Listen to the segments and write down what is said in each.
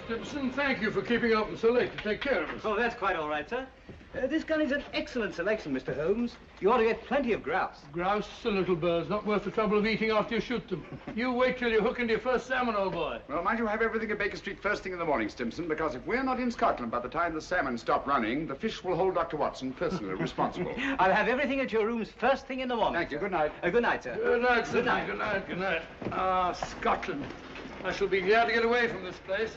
Stimson, thank you for keeping open so late to take care of us. Oh, that's quite all right, sir. This gun is an excellent selection, Mr. Holmes. You ought to get plenty of grouse. Grouse are little birds, not worth the trouble of eating after you shoot them. You wait till you hook into your first salmon, old boy. Well, mind you have everything at Baker Street first thing in the morning, Stimson, because if we're not in Scotland by the time the salmon stop running, the fish will hold Dr. Watson personally responsible. I'll have everything at your rooms first thing in the morning. Thank you. Good night. Good night, sir. Good night, sir. Good night. Good night. Good night. Ah, Scotland. I shall be glad to get away from this place.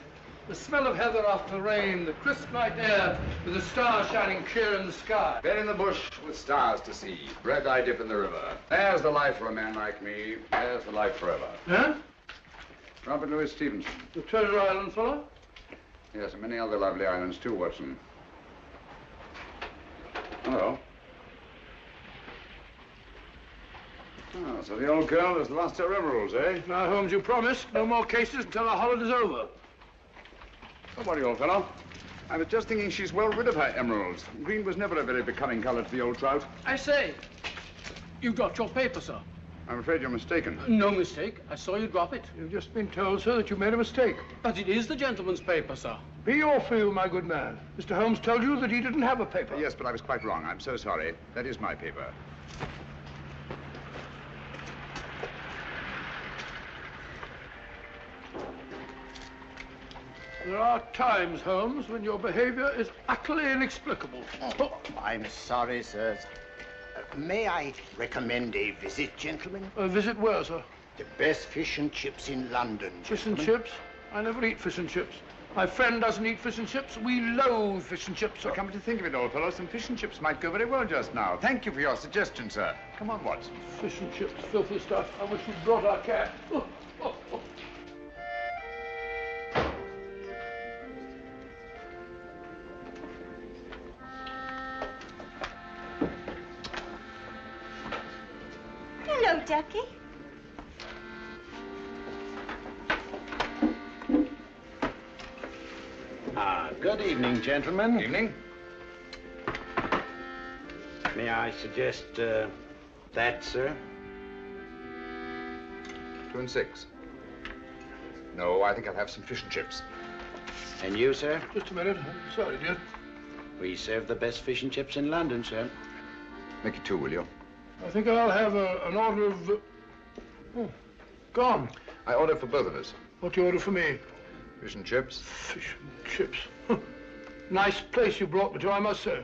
The smell of heather after the rain, the crisp night air, with the stars shining clear in the sky. Bed in the bush with stars to see. Bread I dip in the river. There's the life for a man like me. There's the life forever. Huh? Robert Louis Stevenson. The Treasure Island fellow? Yes, and many other lovely islands too, Watson. Hello. Oh, so the old girl has lost her emeralds, eh? Now, Holmes, you promised no more cases until our holiday's over. Don't worry, old fellow. I was just thinking she's well rid of her emeralds. Green was never a very becoming color to the old trout. I say, you dropped your paper, sir. I'm afraid you're mistaken. No mistake. I saw you drop it. You've just been told, sir, that you made a mistake. But it is the gentleman's paper, sir. Be or feel, my good man. Mr. Holmes told you that he didn't have a paper. Yes, but I was quite wrong. I'm so sorry. That is my paper. There are times, Holmes, when your behavior is utterly inexplicable. Oh, I'm sorry, sir. May I recommend a visit, gentlemen? A visit where, sir? The best fish and chips in London, Fish and gentlemen. chips? I never eat fish and chips. My friend doesn't eat fish and chips. We loathe fish and chips, sir. Come to think of it, old fellow, some fish and chips might go very well just now. Thank you for your suggestion, sir. Come on, Watson. Fish and chips, filthy stuff. I wish you'd brought our cat. Oh, oh, oh. Hello, Ducky. Good evening, gentlemen. Evening. May I suggest, that, sir? 2 and 6. No, I think I'll have some fish and chips. And you, sir? Just a minute. I'm sorry, dear. We serve the best fish and chips in London, sir. Make it 2, will you? I think I'll have an order of... Oh, gone. I order for both of us. What do you order for me? Fish and chips. Fish and chips. Nice place you brought me to, I must say.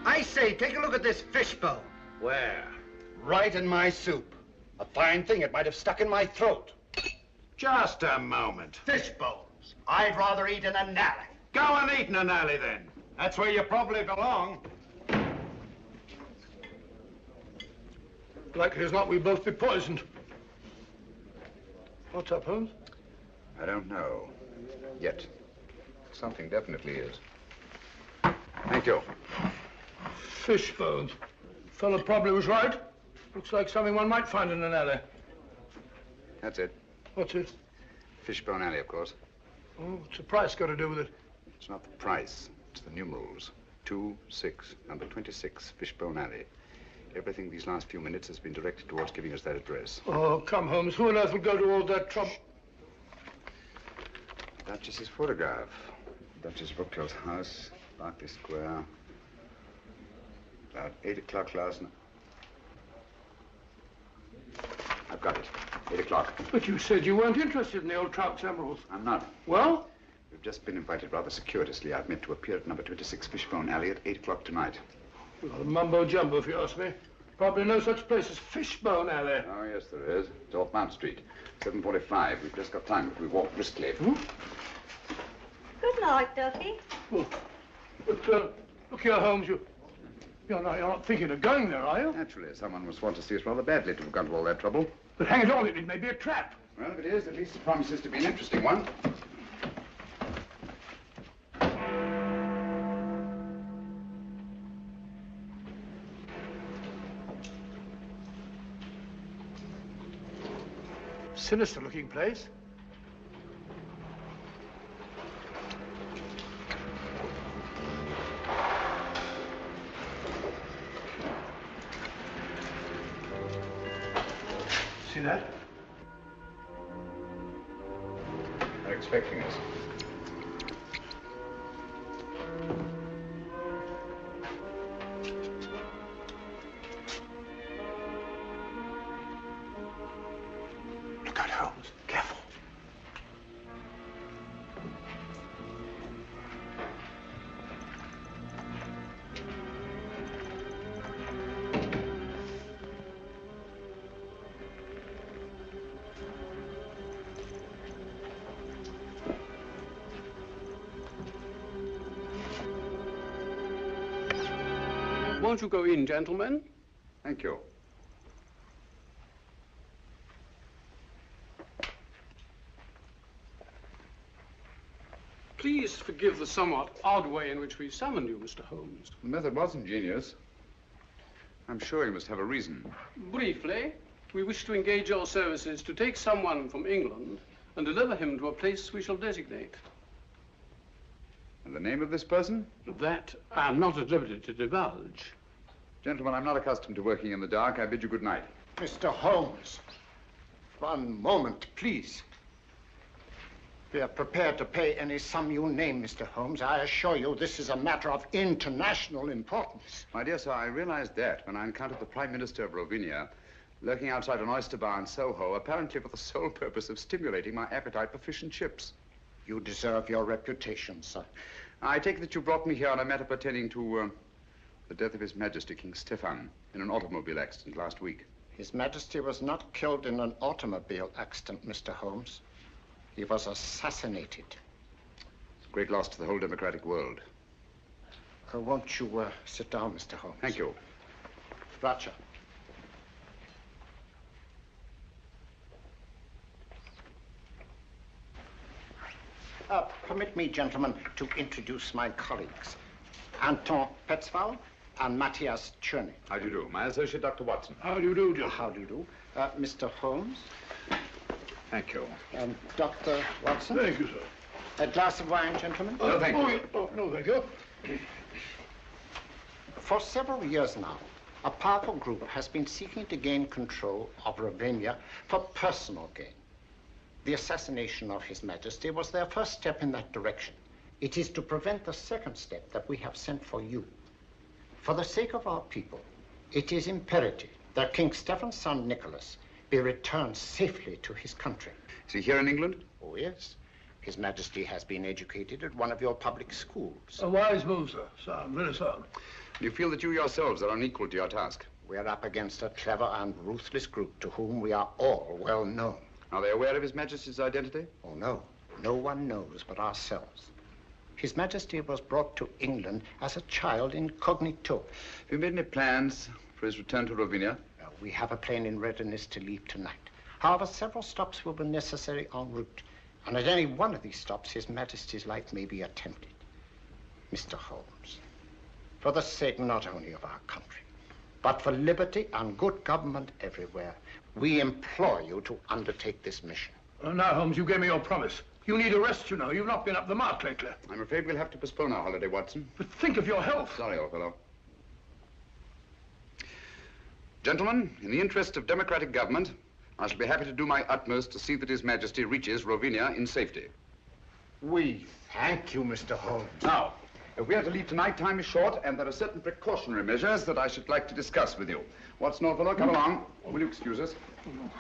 I say, take a look at this fishbone. Where? Right in my soup. A fine thing, it might have stuck in my throat. Just a moment. Fishbones. I'd rather eat in an alley. Go and eat in an alley, then. That's where you probably belong. Likely as not, we'll both be poisoned. What's up, Holmes? I don't know. Yet. Something definitely is. Thank you. Fish bones. Fellow probably was right. Looks like something one might find in an alley. That's it. What's it? Fishbone Alley, of course. Oh, what's the price got to do with it? It's not the price. It's the numerals. 2, 6, number 26, Fishbone Alley. Everything these last few minutes has been directed towards giving us that address. Oh, come, Holmes. Who on earth would go to all that trouble? Duchess's photograph. Duchess Brookfield's house, Berkeley Square. About 8 o'clock last night. I've got it. 8 o'clock. But you said you weren't interested in the old trout's emeralds. I'm not. Well? We've just been invited rather circuitously. I've meant to appear at number 26 Fishbone Alley at 8 o'clock tonight. Well, mumbo-jumbo, if you ask me. Probably no such place as Fishbone Alley. Oh, yes, there is. It's off Mount Street. 7:45. We've just got time if we walk briskly. Good night, Ducky. Oh, but, look here, Holmes, you're not thinking of going there, are you? Naturally, someone must want to see us rather badly to have gone to all that trouble. But hang it all, it may be a trap. Well, if it is, at least it promises to be an interesting one. Sinister-looking place. See that? expecting us. Look out, Holmes. Careful. Won't you go in, gentlemen? Thank you. Please forgive the somewhat odd way in which we summoned you, Mr. Holmes. The method was ingenious. I'm sure you must have a reason. Briefly, we wish to engage your services to take someone from England and deliver him to a place we shall designate. And the name of this person? That I am not at liberty to divulge. Gentlemen, I'm not accustomed to working in the dark. I bid you good night. Mr. Holmes, one moment, please. We are prepared to pay any sum you name, Mr. Holmes. I assure you this is a matter of international importance. My dear sir, I realized that when I encountered the Prime Minister of Rovinia lurking outside an oyster bar in Soho, apparently for the sole purpose of stimulating my appetite for fish and chips. You deserve your reputation, sir. I take it that you brought me here on a matter pertaining to the death of His Majesty King Stefan in an automobile accident last week. His Majesty was not killed in an automobile accident, Mr. Holmes. He was assassinated. It's a great loss to the whole democratic world. Won't you sit down, Mr. Holmes? Thank you. Roger. Permit me, gentlemen, to introduce my colleagues. Anton Petzval and Matthias Czerny. How do you do? My associate, Dr. Watson. How do you do, John? How do you do? Mr. Holmes. Thank you. Dr. Watson. Thank you, sir. A glass of wine, gentlemen? No, thank you. No, thank you. For several years now, a powerful group has been seeking to gain control of Ravenna for personal gain. The assassination of His Majesty was their first step in that direction. It is to prevent the second step that we have sent for you. For the sake of our people, it is imperative that King Stephen's son, Nicholas, be returned safely to his country. Is he here in England? Oh, yes. His Majesty has been educated at one of your public schools. A wise move, sir. Sound, very sound. Do you feel that you yourselves are unequal to your task? We are up against a clever and ruthless group to whom we are all well known. Are they aware of His Majesty's identity? Oh, no. No one knows but ourselves. His Majesty was brought to England as a child incognito. Have you made any plans for his return to Rovinia? We have a plane in readiness to leave tonight. However, several stops will be necessary en route. And at any one of these stops, His Majesty's life may be attempted. Mr. Holmes, for the sake not only of our country, but for liberty and good government everywhere, we implore you to undertake this mission. Now, Holmes, you gave me your promise. You need a rest, you know. You've not been up the mark lately. I'm afraid we'll have to postpone our holiday, Watson. But think of your health. Sorry, old fellow. Gentlemen, in the interest of democratic government, I shall be happy to do my utmost to see that His Majesty reaches Rovinia in safety. We thank you, Mr. Holmes. Now, if we are to leave tonight, time is short, and there are certain precautionary measures that I should like to discuss with you. Watson, old fellow, come along. Will you excuse us?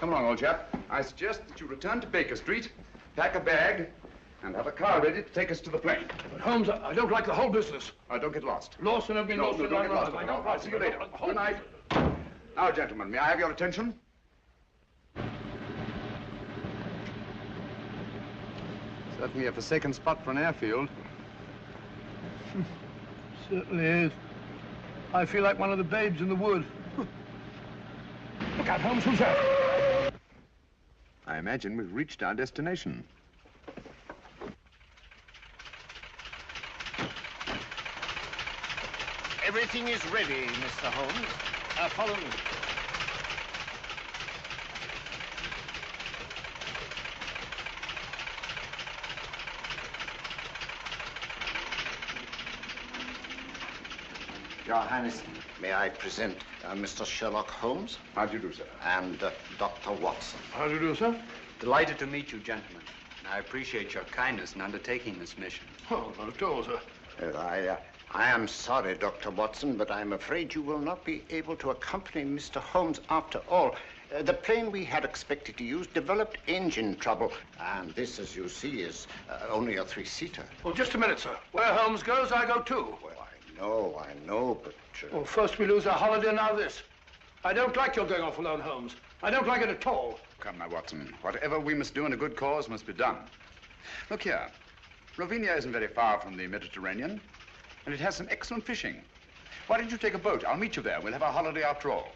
Come along, old chap. I suggest that you return to Baker Street, pack a bag, and have a car ready to take us to the plane. But, Holmes, I don't like the whole business. Don't get lost. Lost and I've been lost. Don't get lost. I'll see you later. Good night. Now, gentlemen, may I have your attention? Certainly a forsaken spot for an airfield. Certainly is. I feel like one of the babes in the wood. Look out, Holmes, who's that? I imagine we've reached our destination. Everything is ready, Mr. Holmes. Follow me. Your Highness, may I present Mr. Sherlock Holmes How do you do, sir? and Dr. Watson. How do you do, sir? Delighted to meet you, gentlemen. I appreciate your kindness in undertaking this mission. Oh, not at all, sir. I am sorry, Dr. Watson, but I'm afraid you will not be able to accompany Mr. Holmes after all. The plane we had expected to use developed engine trouble, and this, as you see, is only a three-seater. Well, just a minute, sir. Where Holmes goes, I go too. Well, I know, but... Well, first we lose our holiday, now this. I don't like your going off alone, Holmes. I don't like it at all. Come now, Watson. Whatever we must do in a good cause must be done. Look here. Ravinia isn't very far from the Mediterranean, and it has some excellent fishing. Why don't you take a boat? I'll meet you there. We'll have our holiday after all.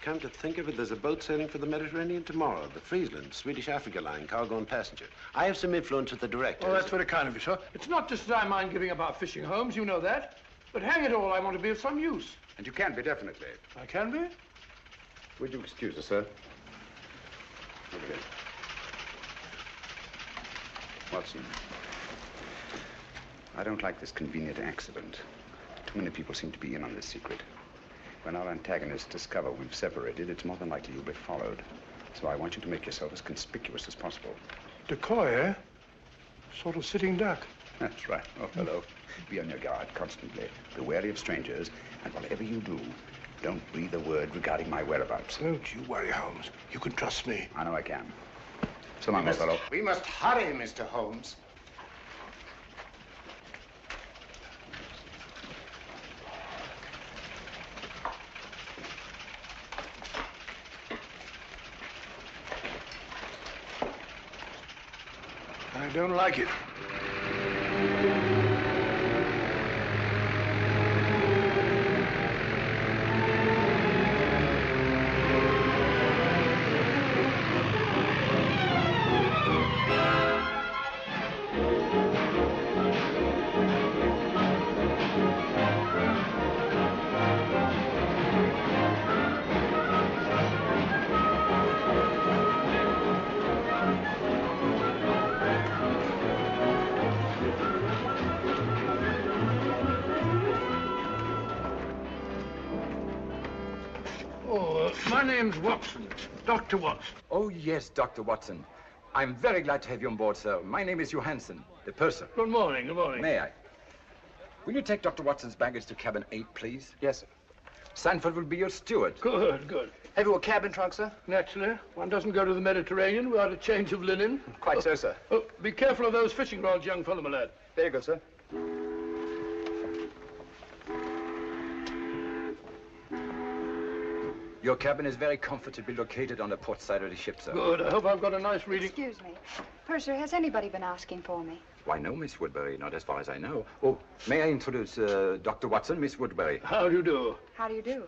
Come to think of it, there's a boat sailing for the Mediterranean tomorrow. The Friesland, Swedish Africa line, cargo and passenger. I have some influence with the director. Oh, that's very kind of you, sir. It's not just that I mind giving up our fishing, Holmes. You know that. But hang it all, I want to be of some use. And you can be, definitely. I can be? Would you excuse us, sir? Over here. Watson, I don't like this convenient accident. Too many people seem to be in on this secret. When our antagonists discover we've separated, it's more than likely you'll be followed. So I want you to make yourself as conspicuous as possible. Decoy, eh? Sort of sitting duck. That's right. Oh, hello. Be on your guard constantly. Be wary of strangers, and whatever you do, don't breathe a word regarding my whereabouts. Don't you worry, Holmes. You can trust me. I know I can. So long, old fellow. We must hurry, Mr. Holmes. I don't like it. My name's Watson, Dr. Watson. Oh, yes, Dr. Watson. I'm very glad to have you on board, sir. My name is Johansson, the purser. Good morning, good morning. May I? Will you take Dr. Watson's baggage to cabin 8, please? Yes, sir. Sanford will be your steward. Good, good. Have you a cabin trunk, sir? Naturally. One doesn't go to the Mediterranean without a change of linen. Quite so, sir. Oh, be careful of those fishing rods, young fellow, my lad. Very good, sir. Your cabin is very comfortably located on the port side of the ship, sir. Good. I hope I've got a nice reading. Excuse me. Purser, has anybody been asking for me? Why, no, Miss Woodbury, not as far as I know. Oh, may I introduce Dr. Watson, Miss Woodbury? How do you do? How do you do?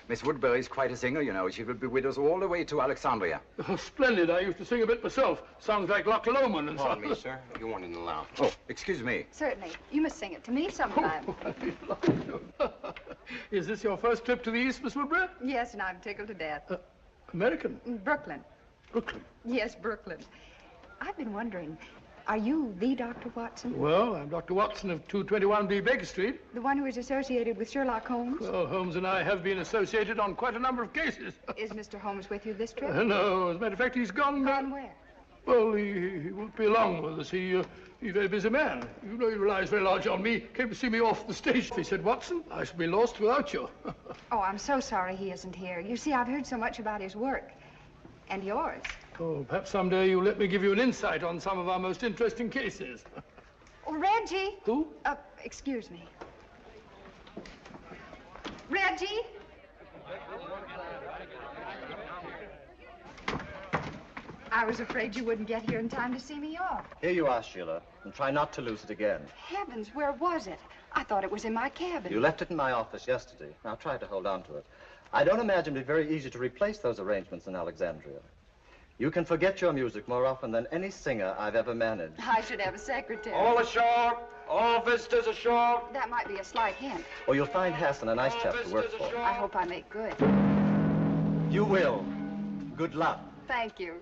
Miss Woodbury is quite a singer, you know. She will be with us all the way to Alexandria. Oh, splendid. I used to sing a bit myself. Songs like Loch Lomond and so on. Pardon me, sir. You want in the lounge. Oh, excuse me. Certainly. You must sing it to me sometime. Is this your first trip to the East, Miss Woodbury? Yes, and I'm tickled to death. American? Brooklyn. Brooklyn. Yes, Brooklyn. I've been wondering, are you the Dr. Watson? Well, I'm Dr. Watson of 221B Baker Street. The one who is associated with Sherlock Holmes? Well, Holmes and I have been associated on quite a number of cases. Is Mr. Holmes with you this trip? No, as a matter of fact, he's gone. Gone where? Well, he won't be along with us. He's a very busy man. You know he relies very large on me. Came to see me off the station. He said, Watson, I shall be lost without you. Oh, I'm so sorry he isn't here. You see, I've heard so much about his work. And yours. Oh, perhaps someday you'll let me give you an insight on some of our most interesting cases. Oh, Reggie! Who? Excuse me. Reggie? I was afraid you wouldn't get here in time to see me off. Here you are, Sheila, and try not to lose it again. Heavens, where was it? I thought it was in my cabin. You left it in my office yesterday. Now try to hold on to it. I don't imagine it'd be very easy to replace those arrangements in Alexandria. You can forget your music more often than any singer I've ever managed. I should have a secretary. All ashore! All visitors ashore! That might be a slight hint. Or you'll find Hassan a nice chap to work for. I hope I make good. You will. Good luck. Thank you.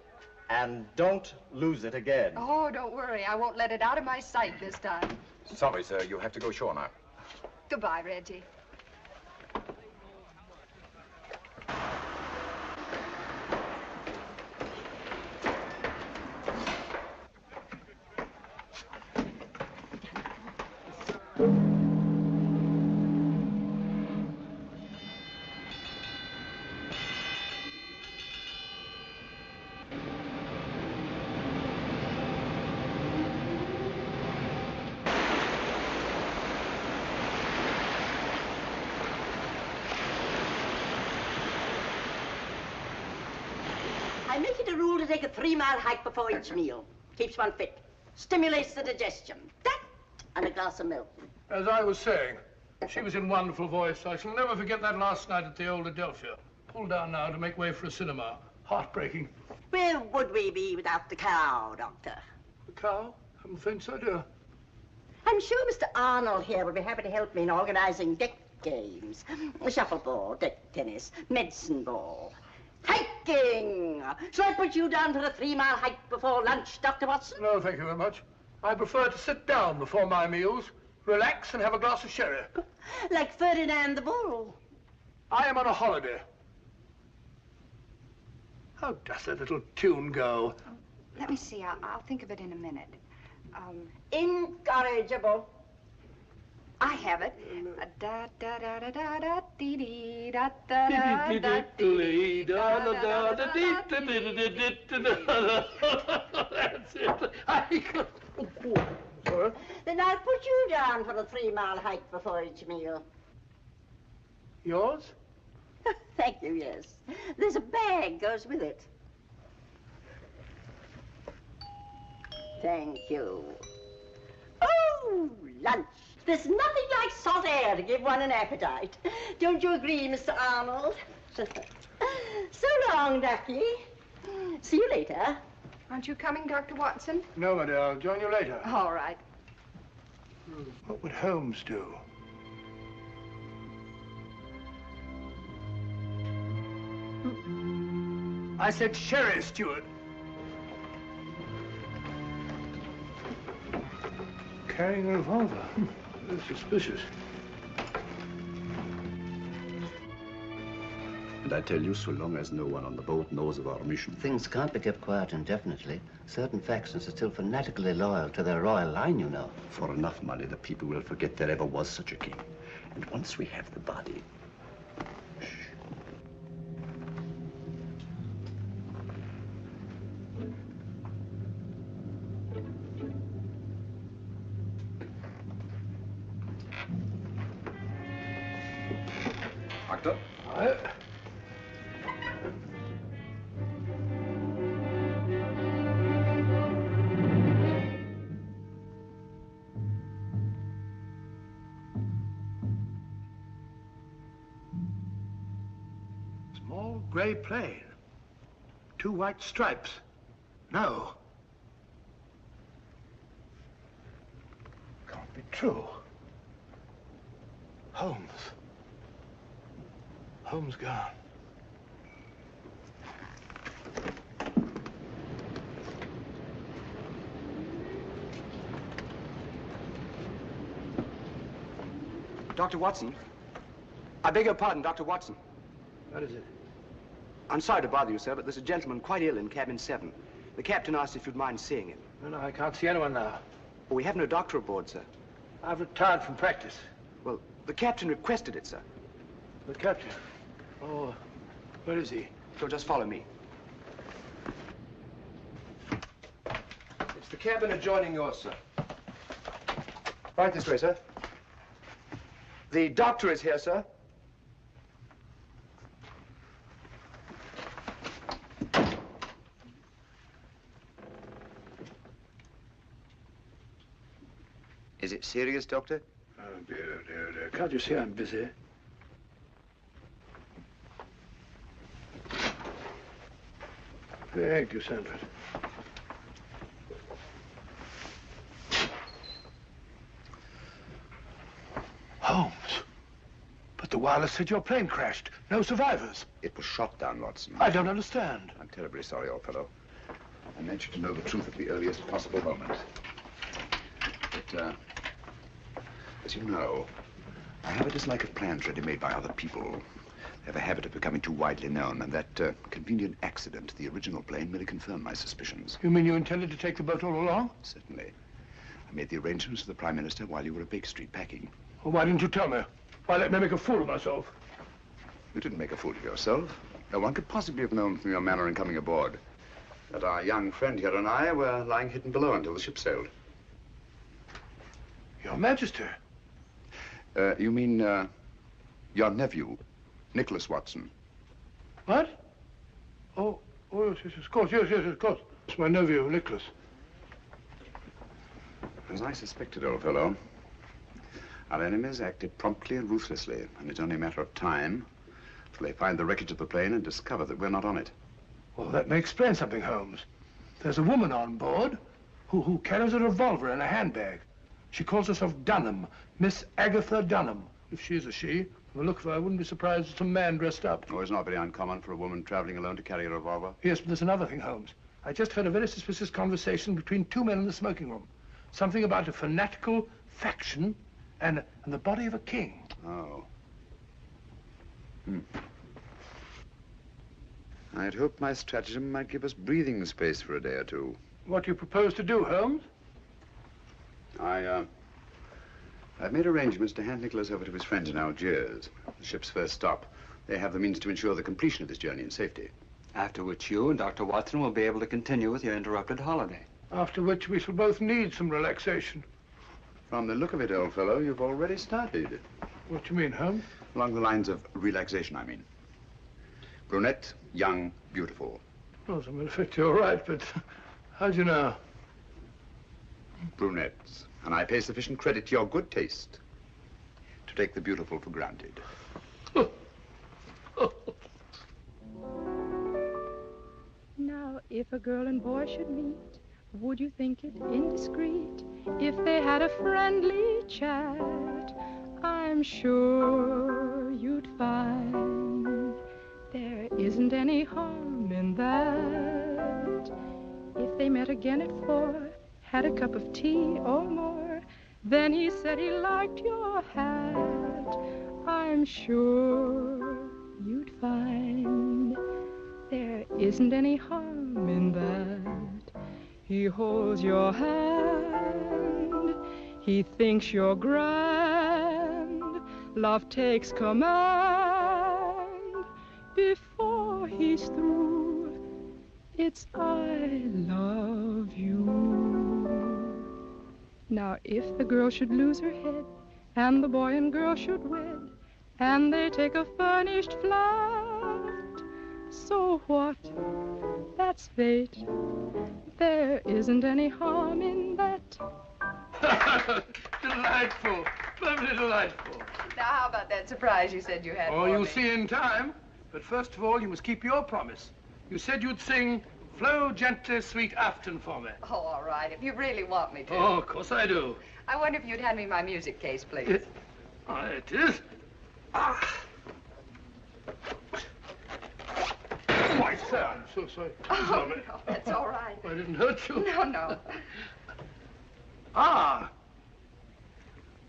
And don't lose it again. Oh, don't worry. I won't let it out of my sight this time. Sorry, sir. You have to go ashore now. Goodbye, Reggie. I make it a rule to take a 3-mile hike before each meal. Keeps one fit. Stimulates the digestion. That and a glass of milk. As I was saying, she was in wonderful voice. I shall never forget that last night at the old Adelphia. Pulled down now to make way for a cinema. Heartbreaking. Where would we be without the cow, Doctor? The cow? Haven't the faintest idea. I'm sure Mr. Arnold here will be happy to help me in organizing deck games. Shuffleboard, deck tennis, medicine ball. Hiking! Shall I put you down for a 3-mile hike before lunch, Dr. Watson? No, thank you very much. I prefer to sit down before my meals, relax and have a glass of sherry. Like Ferdinand the Bull. I am on a holiday. How does that little tune go? Let me see. I'll think of it in a minute. Incorrigible. I have it. Da da da da da da dee dee da da da da dee da da da da That's it. Sorry? Then I'll put you down for a 3-mile hike before each meal. Yours? Thank you, yes. There's a bag goes with it. Thank you. Oh, lunch. There's nothing like salt air to give one an appetite. Don't you agree, Mr. Arnold? So long, Ducky. See you later. Aren't you coming, Dr. Watson? No, my dear. I'll join you later. All right. What would Holmes do? I said sherry, Stewart. Carrying a revolver. Very suspicious. And I tell you, so long as no one on the boat knows of our mission. Things can't be kept quiet indefinitely. Certain factions are still fanatically loyal to their royal line, you know. For enough money, the people will forget there ever was such a king. And once we have the body... Shh. Doctor? Small gray plane. 2 white stripes. No. Can't be true. Holmes. Holmes gone. Dr. Watson. I beg your pardon, Dr. Watson. What is it? I'm sorry to bother you, sir, but there's a gentleman quite ill in cabin 7. The captain asked if you'd mind seeing him. No, I can't see anyone now. Well, we have no doctor aboard, sir. I've retired from practice. Well, the captain requested it, sir. The captain? Oh, where is he? So just follow me. It's the cabin adjoining yours, sir. Right this way, sir. The doctor is here, sir. Is it serious, Doctor? Oh, dear, dear, dear. Can't you see I'm busy? Thank you, Sanford. Holmes. But the wireless said your plane crashed. No survivors. It was shot down, Watson. I don't understand. I'm terribly sorry, old fellow. I meant you to know the truth at the earliest possible moment. But, as you know, I have a dislike of plans ready-made by other people. They have a habit of becoming too widely known, and that convenient accident to the original plane merely confirmed my suspicions. You mean you intended to take the boat all along? Certainly. I made the arrangements with the Prime Minister while you were at Baker Street packing. Well, why didn't you tell me? Why let me make a fool of myself? You didn't make a fool of yourself. No one could possibly have known from your manner in coming aboard that our young friend here and I were lying hidden below until the ship sailed. Your Majesty. You mean, your nephew, Nicholas Watson. What? Oh, Oh, yes, of course. Yes, of course. It's my nephew, Nicholas. As I suspected, old fellow, our enemies acted promptly and ruthlessly, and it's only a matter of time till they find the wreckage of the plane and discover that we're not on it. Well, that may explain something, Holmes. There's a woman on board who carries a revolver in a handbag. She calls herself Dunham, Miss Agatha Dunham. If she is a she, from the look of her, I wouldn't be surprised if some man dressed up. Oh, it's not very uncommon for a woman traveling alone to carry a revolver. Yes, but there's another thing, Holmes. I just heard a very suspicious conversation between two men in the smoking room. Something about a fanatical faction and the body of a king. Oh. I had hoped my stratagem might give us breathing space for a day or two. What do you propose to do, Holmes? I've made arrangements to hand Nicholas over to his friends in Algiers, the ship's first stop. They have the means to ensure the completion of this journey in safety. After which you and Dr. Watson will be able to continue with your interrupted holiday. After which we shall both need some relaxation. From the look of it, old fellow, you've already started. What do you mean, Holmes? Along the lines of relaxation, I mean. Brunette, young, beautiful. Well, as a matter of fact, you're right, but how do you know? Brunettes. And I pay sufficient credit to your good taste to take the beautiful for granted. Now, if a girl and boy should meet, would you think it indiscreet if they had a friendly chat? I'm sure you'd find there isn't any harm in that. If they met again at 4, had a cup of tea or more, then he said he liked your hat, I'm sure you'd find there isn't any harm in that. He holds your hand, he thinks you're grand, love takes command. Before he's through, it's I love you. Now if the girl should lose her head, and the boy and girl should wed, and they take a furnished flat, so what? That's fate. There isn't any harm in that. Delightful. Lovely delightful. Now, how about that surprise you said you had Oh, for you'll me? see in time. But first of all, you must keep your promise. You said you'd sing Flow Gently, Sweet Afton for me. Oh, all right, if you really want me to. Oh, of course I do. I wonder if you'd hand me my music case, please. It is. Ah. Why, sir, I'm so sorry. Oh, no, that's all right. I didn't hurt you. No. Ah.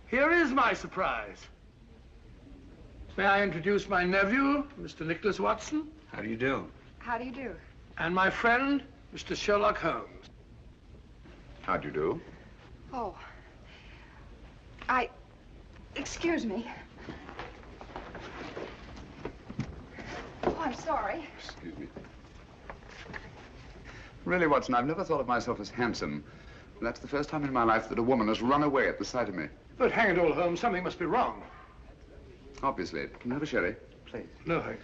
Here is my surprise. May I introduce my nephew, Mr. Nicholas Watson? How do you do? How do you do? And my friend, Mr. Sherlock Holmes. How do you do? Oh. Excuse me. Oh, I'm sorry. Excuse me. Really, Watson, I've never thought of myself as handsome. That's the first time in my life that a woman has run away at the sight of me. But hang it all, Holmes, something must be wrong. Obviously. Can I have a sherry? Please. No, thanks.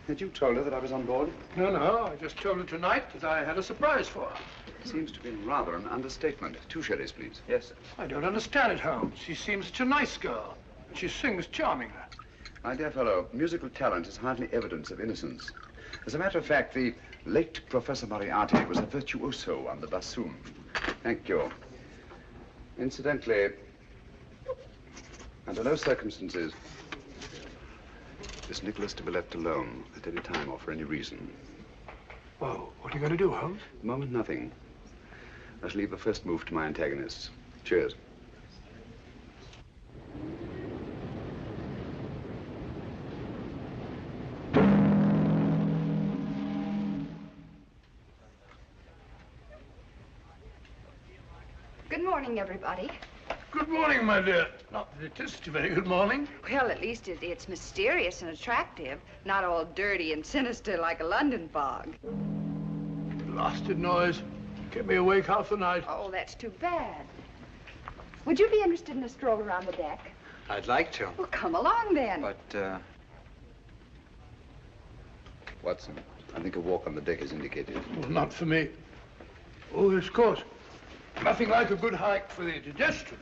Had you told her that I was on board? No, I just told her tonight that I had a surprise for her. Seems to be rather an understatement. 2 sherries, please. Yes, sir. I don't understand it, Holmes. She seems such a nice girl. And she sings charmingly. My dear fellow, musical talent is hardly evidence of innocence. As a matter of fact, the late Professor Moriarty was a virtuoso on the bassoon. Thank you. Incidentally, under no circumstances is Nicholas to be left alone at any time or for any reason. Well, what are you going to do, Holmes? At the moment, nothing. I shall leave the first move to my antagonists. Cheers. Good morning, everybody. Good morning, my dear. Not that it is such a very good morning. Well, at least it's mysterious and attractive, not all dirty and sinister like a London fog. Blasted noise. Kept me awake half the night. Oh, that's too bad. Would you be interested in a stroll around the deck? I'd like to. Well, come along then. But, Watson. I think a walk on the deck is indicated. Well, not for me. Oh, yes, of course. Nothing like a good hike for the digestion.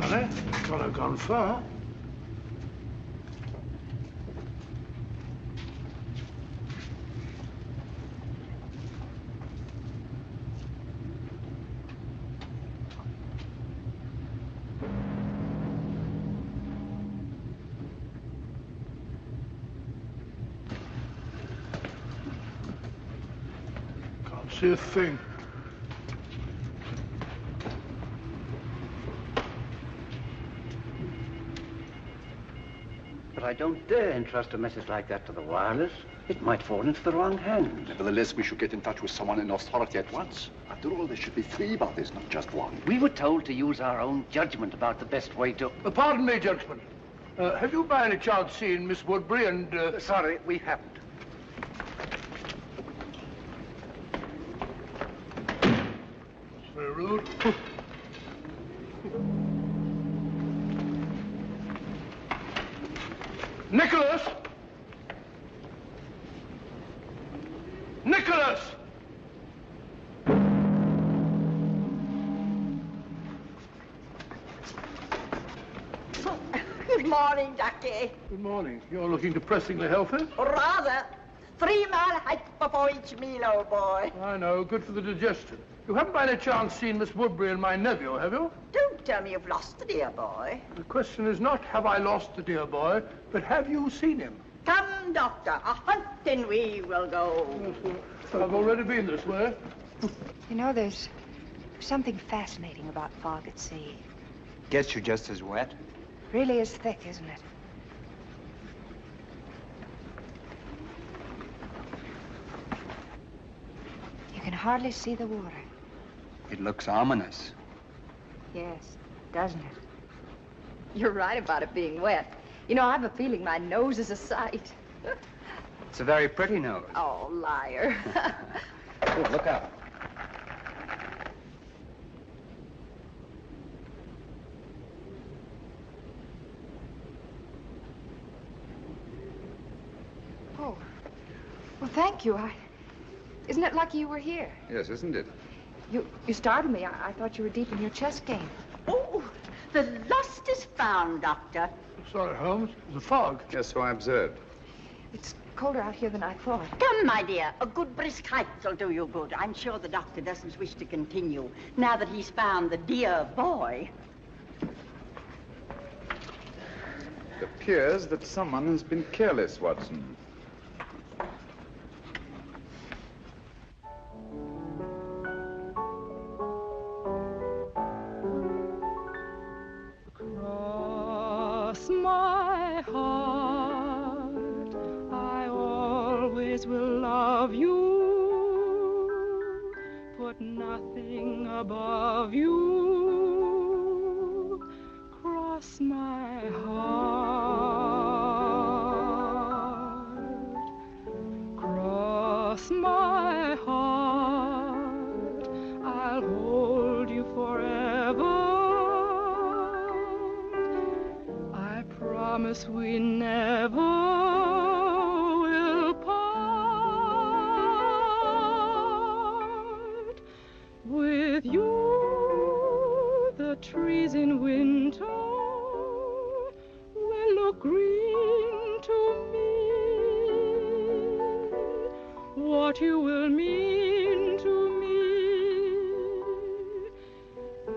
Funny, can't have gone far. Can't see a thing. But I don't dare entrust a message like that to the wireless. It might fall into the wrong hands. Nevertheless, we should get in touch with someone in authority at once. After all, there should be 3 bodies, not just 1. We were told to use our own judgment about the best way to... Pardon me, gentlemen. Have you by any chance seen Miss Woodbury and... Sorry, we haven't. That's very rude. Nicholas! Nicholas! Good morning, Ducky. Good morning. You're looking depressingly healthy. Rather. 3-mile hike before each meal, old boy. I know. Good for the digestion. You haven't by any chance seen Miss Woodbury and my nephew, have you? Don't tell me you've lost the dear boy. The question is not have I lost the dear boy, but have you seen him? Come, Doctor, a hunting we will go. Yes, I've already been this way. You know, there's something fascinating about fog at sea. Gets you just as wet. Really is thick, isn't it? You can hardly see the water. It looks ominous. Yes, doesn't it? You're right about it being wet. You know, I've a feeling my nose is a sight. It's a very pretty nose. Oh, liar. Oh, look out. Oh, well, thank you. Isn't it lucky you were here? Yes, isn't it? You startled me. I thought you were deep in your chess game. Oh, the lost is found, Doctor. Sorry, Holmes. The fog. Yes, so I observed. It's colder out here than I thought. Come, my dear. A good brisk hike'll do you good. I'm sure the doctor doesn't wish to continue now that he's found the dear boy. It appears that someone has been careless, Watson. Cross my heart, I always will love you, put nothing above you. Cross my heart, cross my heart, I'll hold you forever. I promise we never will part. With you, the trees in winter will look green to me. What you will mean to me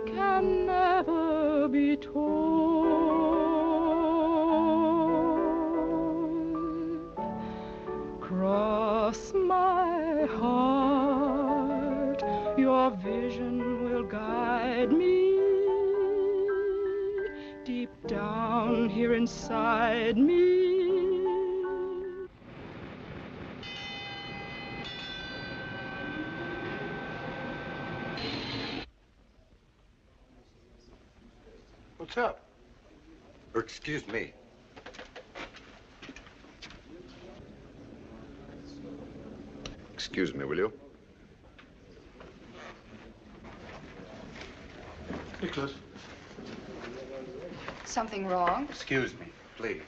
can never be told. Cross my heart, your vision will guide me deep down here inside me. What's up? Excuse me. Excuse me, will you? Nicholas. Something wrong? Excuse me, please.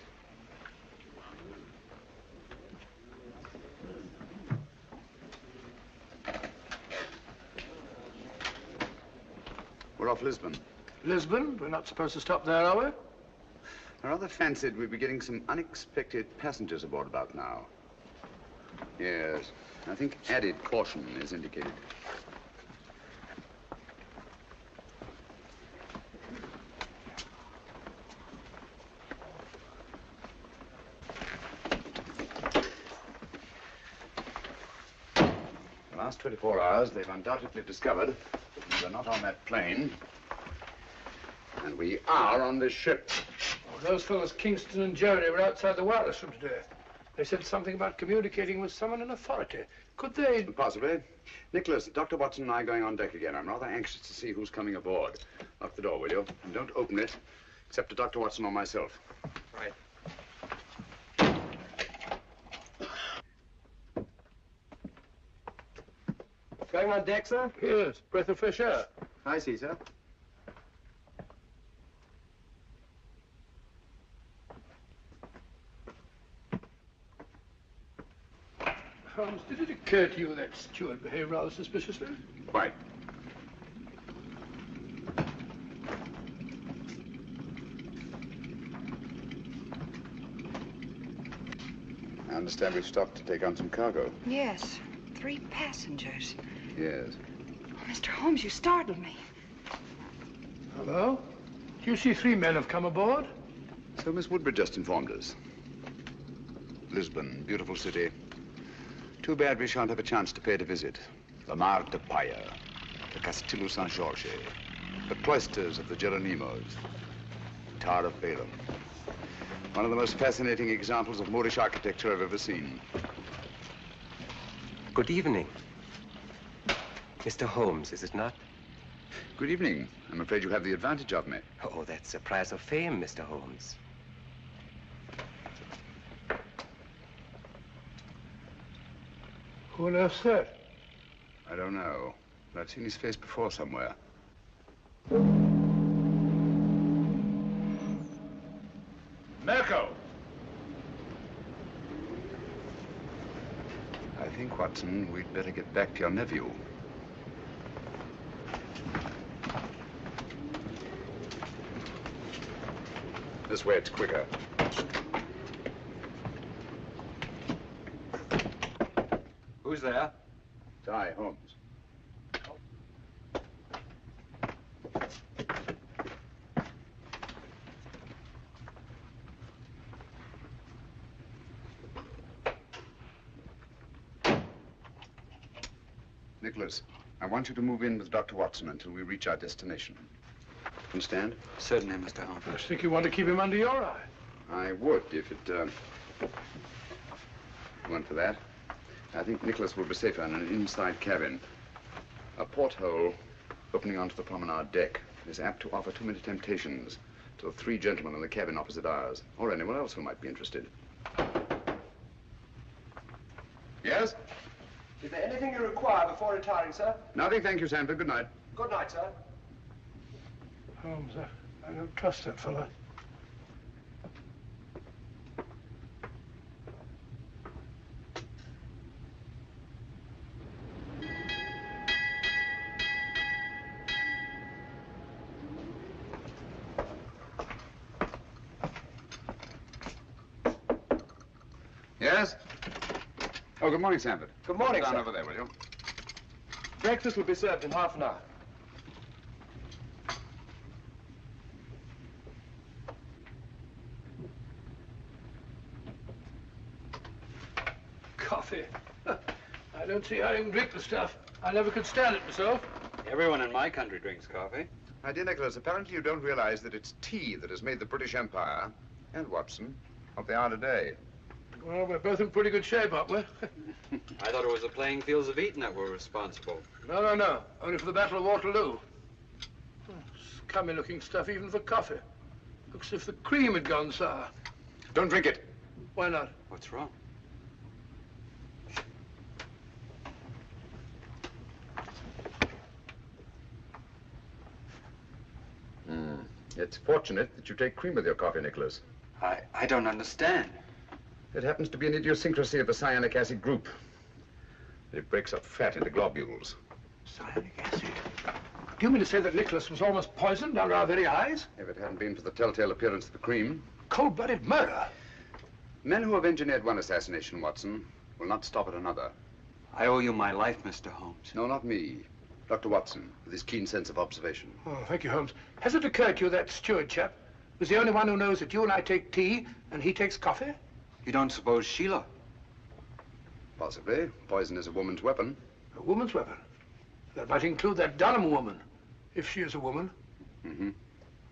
We're off Lisbon. Lisbon? We're not supposed to stop there, are we? I rather fancied we'd be getting some unexpected passengers aboard about now. Yes, I think added caution is indicated. The last 24 hours, they've undoubtedly discovered we're not on that plane, and we are on this ship. Oh, those fellows, Kingston and Jerry, were outside the wireless room today. They said something about communicating with someone in authority. Could they... Possibly. Nicholas, Dr. Watson and I are going on deck again. I'm rather anxious to see who's coming aboard. Lock the door, will you? And don't open it, except to Dr. Watson or myself. Right. Going on deck, sir? Yes, breath of fresh air. I see, sir. Holmes, did it occur to you that steward behaved rather suspiciously? Quite. I understand we've stopped to take on some cargo. Yes, 3 passengers. Yes. Oh, Mr. Holmes, you startled me. Hello? Do you see 3 men have come aboard? So Miss Woodbridge just informed us. Lisbon, beautiful city. Too bad we shan't have a chance to pay it a visit. The Mar de Paya, the Castillo San Jorge, the cloisters of the Geronimos, Tower of Balaam. One of the most fascinating examples of Moorish architecture I've ever seen. Good evening. Mr. Holmes, is it not? Good evening. I'm afraid you have the advantage of me. Oh, that's a prize of fame, Mr. Holmes. Who on earth's that? I don't know, but I've seen his face before somewhere. Mirko! I think, Watson, we'd better get back to your nephew. This way, it's quicker. Who's there? It's I, Holmes. Nicholas, I want you to move in with Dr. Watson until we reach our destination. Understand? Certainly, Mr. Holmes. I think you want to keep him under your eye. I would, if it went for that. I think Nicholas will be safer in an inside cabin. A porthole opening onto the promenade deck is apt to offer too many temptations to the 3 gentlemen in the cabin opposite ours, or anyone else who might be interested. Yes? Is there anything you require before retiring, sir? Nothing, thank you, Sanford. Good night. Good night, sir. Holmes, I don't trust that fellow. Yes? Oh, good morning, Sanford. Good morning, Down sir. over there, will you? Breakfast will be served in half an hour. Coffee. I don't see how you can drink the stuff. I never could stand it myself. Everyone in my country drinks coffee. My dear Nicholas, apparently you don't realize that it's tea that has made the British Empire, and Watson, what they are today. Well, we're both in pretty good shape, aren't we? I thought it was the playing fields of Eton that were responsible. No. Only for the Battle of Waterloo. Oh, scummy looking stuff even for coffee. Looks as if the cream had gone sour. Don't drink it. Why not? What's wrong? It's fortunate that you take cream with your coffee, Nicholas. I don't understand. It happens to be an idiosyncrasy of the cyanic acid group. It breaks up fat into globules. Cyanic acid? Do you mean to say that Nicholas was almost poisoned under our very eyes? If it hadn't been for the telltale appearance of the cream. Cold-blooded murder? Men who have engineered one assassination, Watson, will not stop at another. I owe you my life, Mr. Holmes. No, not me. Dr. Watson, with his keen sense of observation. Oh, thank you, Holmes. Has it occurred to you that steward chap was the only one who knows that you and I take tea and he takes coffee? You don't suppose Sheila? Possibly. Poison is a woman's weapon. A woman's weapon? That might include that Dunham woman, if she is a woman. Mm-hmm.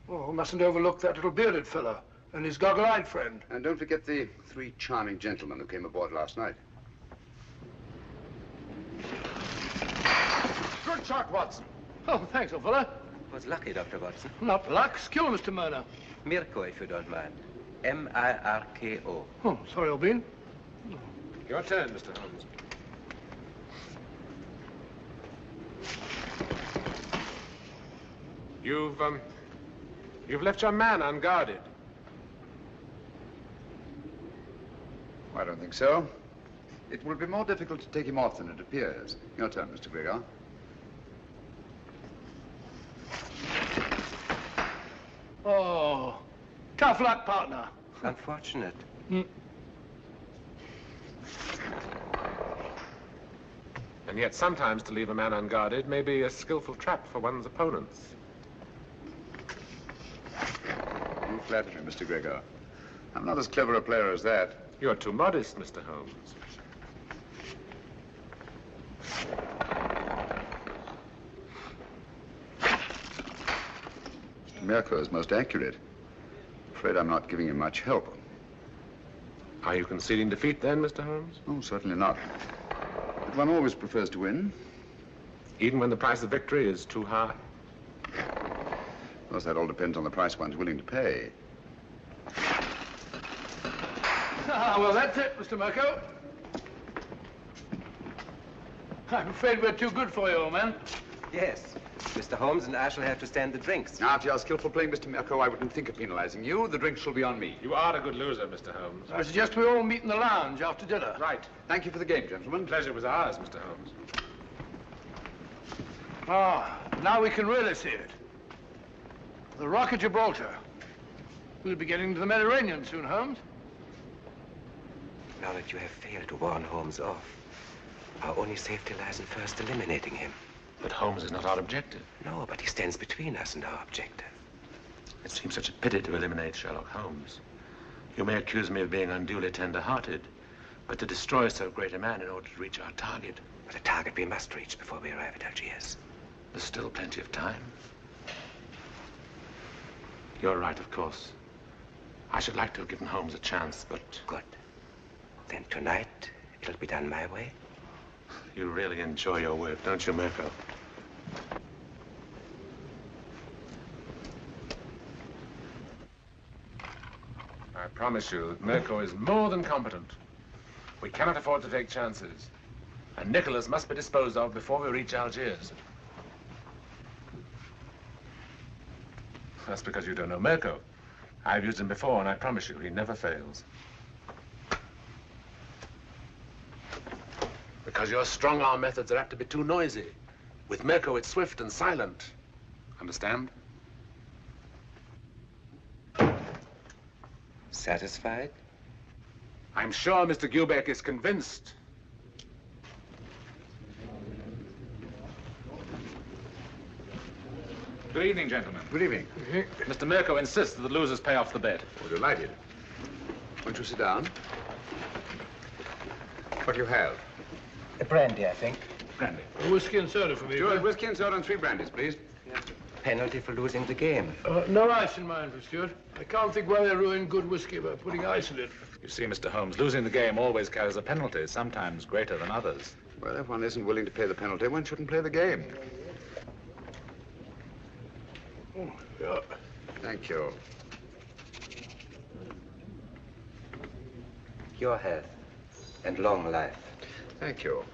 Oh, we mustn't overlook that little bearded fellow and his goggle-eyed friend. And don't forget the 3 charming gentlemen who came aboard last night. Good shot, Watson. Oh, thanks, old fella. Was lucky, Dr. Watson. Not luck. Skill, Mr. Murner. Mirko, if you don't mind. M-I-R-K-O. Oh, sorry, Albin. Your turn, Mr. Holmes. You've left your man unguarded. I don't think so. It will be more difficult to take him off than it appears. Your turn, Mr. Gregor. Oh, tough luck, partner. Unfortunate. And yet sometimes to leave a man unguarded may be a skillful trap for one's opponents. You flatter me, Mr. Gregor. I'm not as clever a player as that. You're too modest, Mr. Holmes. Mr. Mirko is most accurate. Afraid I'm not giving him much help. Are you conceding defeat then, Mr. Holmes? Oh, certainly not. But one always prefers to win. Even when the price of victory is too high? Of course, that all depends on the price one's willing to pay. Ah, well, that's it, Mr. Mirko. I'm afraid we're too good for you, old man. Yes. Mr. Holmes and I shall have to stand the drinks. After your skillful playing, Mr. Mirko, I wouldn't think of penalizing you. The drinks shall be on me. You are a good loser, Mr. Holmes. I suggest we all meet in the lounge after dinner. Right. Thank you for the game, gentlemen. Pleasure was ours, Mr. Holmes. Ah, now we can really see it. The Rock of Gibraltar. We'll be getting to the Mediterranean soon, Holmes. Now that you have failed to warn Holmes off, our only safety lies in first eliminating him. But Holmes is not our objective. No, but he stands between us and our objective. It seems such a pity to eliminate Sherlock Holmes. You may accuse me of being unduly tender-hearted, but to destroy so great a man in order to reach our target. But a target we must reach before we arrive at Algiers. There's still plenty of time. You're right, of course. I should like to have given Holmes a chance, but... Good. Then tonight, it'll be done my way. You really enjoy your work, don't you, Mirko? I promise you that Mirko is more than competent. We cannot afford to take chances. And Nicholas must be disposed of before we reach Algiers. That's because you don't know Mirko. I've used him before, and I promise you, he never fails. Because your strong-arm methods are apt to be too noisy. With Mirko, it's swift and silent. Understand? Satisfied? I'm sure Mr. Gubeck is convinced. Good evening, gentlemen. Good evening. Mr. Mirko insists that the losers pay off the bet. Oh, delighted. Won't you sit down? What do you have? A brandy, I think. Brandy. A whiskey and soda for me. Stuart, whiskey and soda and 3 brandies, please. Penalty for losing the game. No ice in mine for Stuart. I can't think why they ruin good whiskey by putting ice in it. You see, Mr. Holmes, losing the game always carries a penalty, sometimes greater than others. Well, if one isn't willing to pay the penalty, one shouldn't play the game. Oh, yeah. Thank you. Your health and long life. Thank you.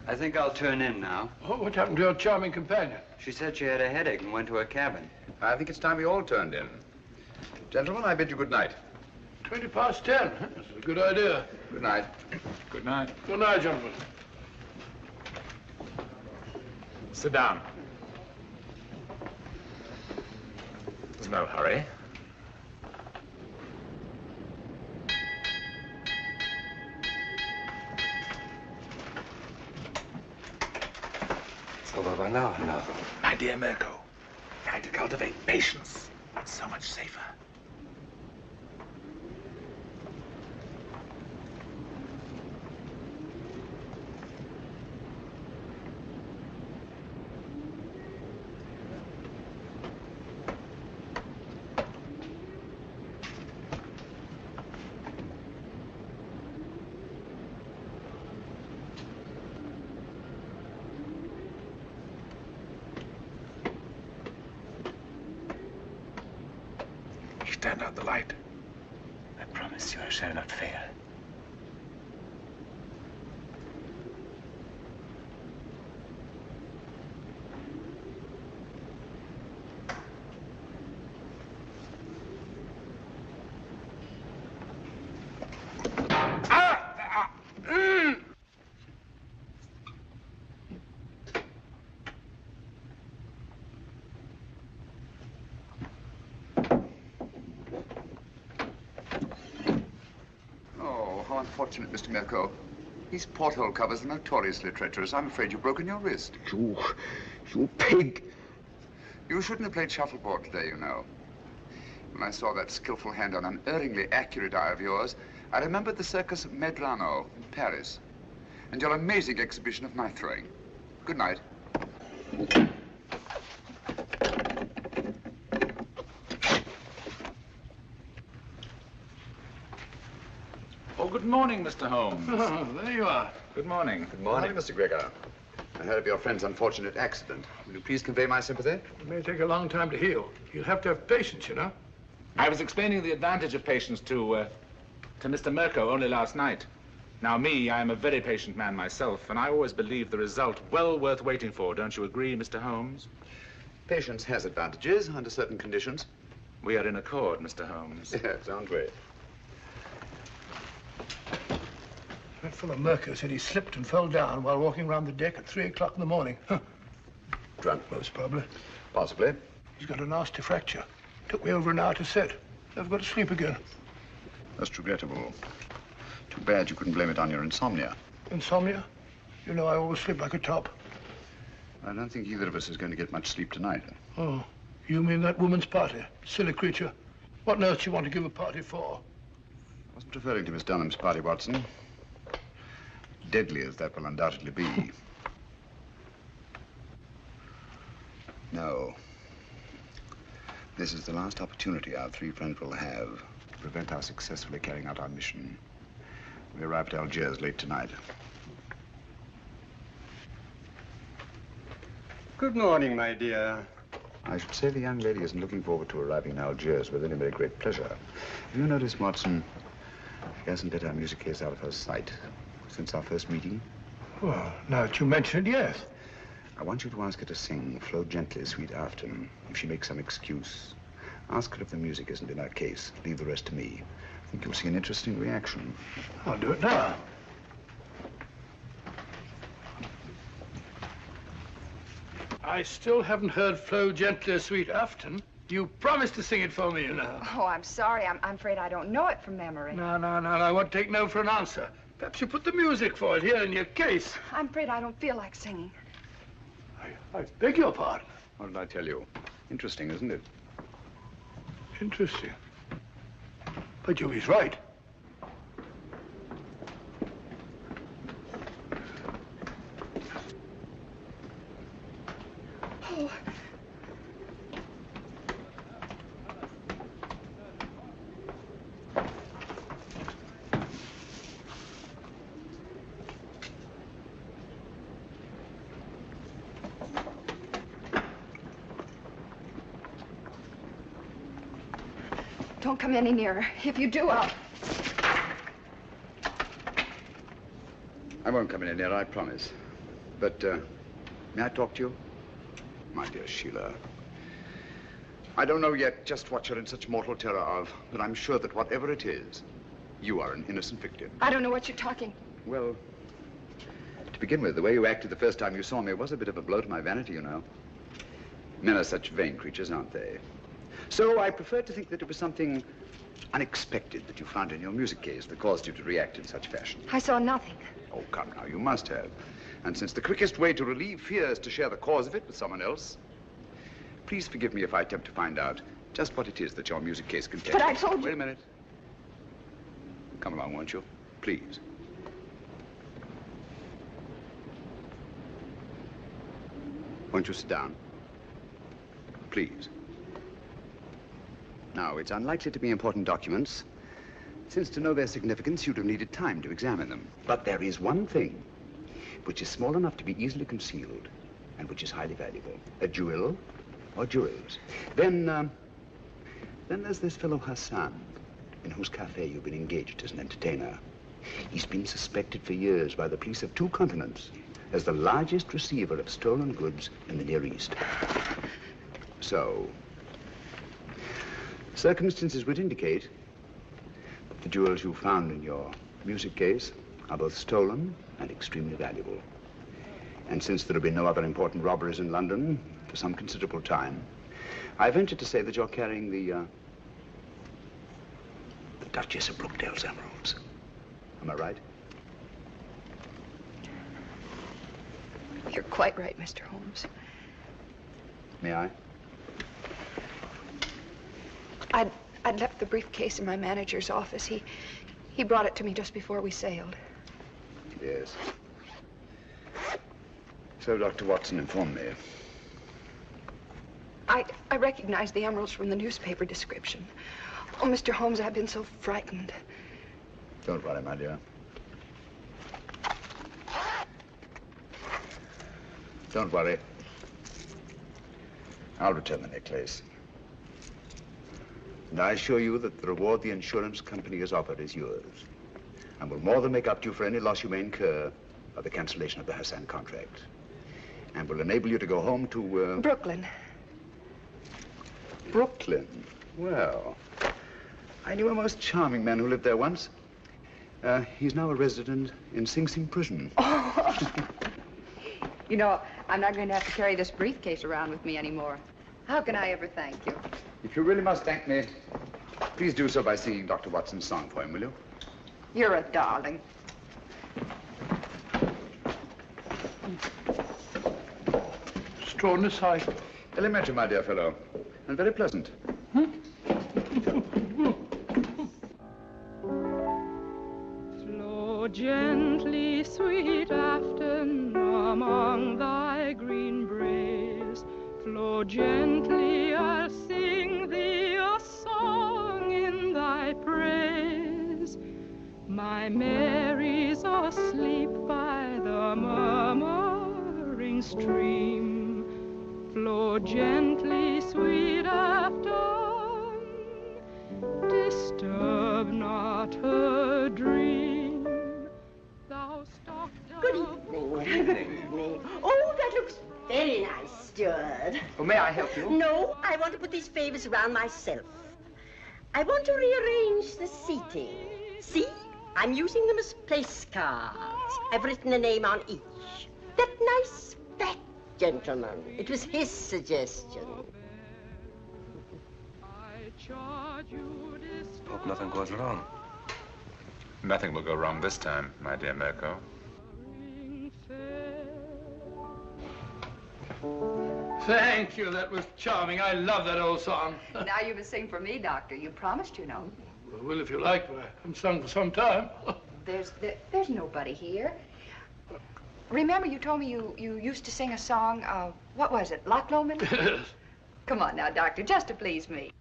I think I'll turn in now. Oh, what happened to your charming companion? She said she had a headache and went to her cabin. I think it's time we all turned in. Gentlemen, I bid you good night. 10:20. That's a good idea. Good night. Good night. Good night, gentlemen. Sit down. There's no hurry. It's over by now, no. My dear Mirko, try to cultivate patience. It's so much safer. Stand out the light. I promise you I shall not fail. Unfortunate, Mr. Mirko. These porthole covers are notoriously treacherous. I'm afraid you've broken your wrist. You pig. You shouldn't have played shuffleboard today, you know. When I saw that skillful hand on an unerringly accurate eye of yours, I remembered the circus of Medrano in Paris and your amazing exhibition of knife throwing. Good night. Oh, good morning, Mr. Holmes. Oh, there you are. Good morning. Good morning, Mr. Gregor. I heard of your friend's unfortunate accident. Will you please convey my sympathy? It may take a long time to heal. You'll have to have patience, you know. I was explaining the advantage of patience to Mr. Mirko only last night. Now, I am a very patient man myself, and I always believe the result well worth waiting for. Don't you agree, Mr. Holmes? Patience has advantages under certain conditions. We are in accord, Mr. Holmes. Yes, aren't we? That fellow Mirko said he slipped and fell down while walking around the deck at 3 o'clock in the morning. Huh. Drunk, most probably. Possibly. He's got a nasty fracture. Took me over an hour to set. I've got to sleep again. That's regrettable. Too bad you couldn't blame it on your insomnia. Insomnia? You know I always sleep like a top. I don't think either of us is going to get much sleep tonight. Oh, you mean that woman's party? Silly creature. What on earth do you want to give a party for? I wasn't referring to Miss Dunham's party, Watson. Deadly as that will undoubtedly be. No. This is the last opportunity our three friends will have to prevent our successfully carrying out our mission. We arrive at Algiers late tonight. Good morning, my dear. I should say the young lady isn't looking forward to arriving in Algiers with any very great pleasure. Have you noticed, Watson, she hasn't let our music case out of her sight since our first meeting? Well, now that you mention it, yes. I want you to ask her to sing Flow Gently, Sweet Afton. If she makes some excuse, ask her if the music isn't in her case. Leave the rest to me. I think you'll see an interesting reaction. I'll do it now. I still haven't heard Flow Gently, Sweet Afton. You promised to sing it for me, you know. Oh, I'm sorry. I'm afraid I don't know it from memory. No, I won't take no for an answer. Perhaps you put the music for it here in your case. I'm afraid I don't feel like singing. I beg your pardon. What did I tell you? Interesting, isn't it? Interesting. But he's right. Oh. Don't come any nearer. If you do, I'll... I won't come any nearer, I promise. But, may I talk to you? My dear Sheila, I don't know yet just what you're in such mortal terror of, but I'm sure that whatever it is, you are an innocent victim. I don't know what you're talking. Well, to begin with, the way you acted the first time you saw me was a bit of a blow to my vanity, you know. Men are such vain creatures, aren't they? So I prefer to think that it was something unexpected that you found in your music case that caused you to react in such fashion. I saw nothing. Oh, come now, you must have. And since the quickest way to relieve fear is to share the cause of it with someone else, please forgive me if I attempt to find out just what it is that your music case contains. But I told you. Wait a minute. Come along, won't you? Please. Won't you sit down? Please. Now, it's unlikely to be important documents, since to know their significance, you'd have needed time to examine them. But there is one thing which is small enough to be easily concealed and which is highly valuable. A jewel or jewels. Then there's this fellow Hassan, in whose cafe you've been engaged as an entertainer. He's been suspected for years by the police of 2 continents as the largest receiver of stolen goods in the Near East. So, circumstances would indicate that the jewels you found in your music case are both stolen and extremely valuable. And since there have been no other important robberies in London for some considerable time, I venture to say that you're carrying the Duchess of Brookdale's emeralds. Am I right? You're quite right, Mr. Holmes. May I? I'd left the briefcase in my manager's office. He brought it to me just before we sailed. Yes. So Dr. Watson informed me. I recognized the emeralds from the newspaper description. Oh, Mr. Holmes, I've been so frightened. Don't worry, my dear. Don't worry. I'll return the necklace. And I assure you that the reward the insurance company has offered is yours, and will more than make up to you for any loss you may incur by the cancellation of the Hassan contract, and will enable you to go home to, Brooklyn. Brooklyn? Well, I knew a most charming man who lived there once. He's now a resident in Sing Sing prison. Oh. You know, I'm not going to have to carry this briefcase around with me anymore. How can I ever thank you? If you really must thank me, please do so by singing Dr. Watson's song for him, will you? You're a darling. Extraordinary sight. Elementary, my dear fellow, and very pleasant. Flow gently, sweet Afton, among thy green braes. Flow gently, I'll sing thee a song in thy praise. My Mary's asleep by the murmuring stream. Flow gently, sweet Afton, disturb not her dream. Thou stock Good evening. Good evening. Oh, that looks very nice, steward. Oh, may I help you? No, I want to put these favors around myself. I want to rearrange the seating. See? I'm using them as place cards. I've written a name on each. That nice fat gentleman. It was his suggestion. Hope nothing goes wrong. Nothing will go wrong this time, my dear Mirko. Thank you. That was charming. I love that old song. Now you must sing for me, Doctor. You promised, you know. Well, if you like, I haven't sung for some time. There's nobody here. Remember you told me you used to sing a song, what was it, Loch Lomond? Yes. Come on now, Doctor, just to please me.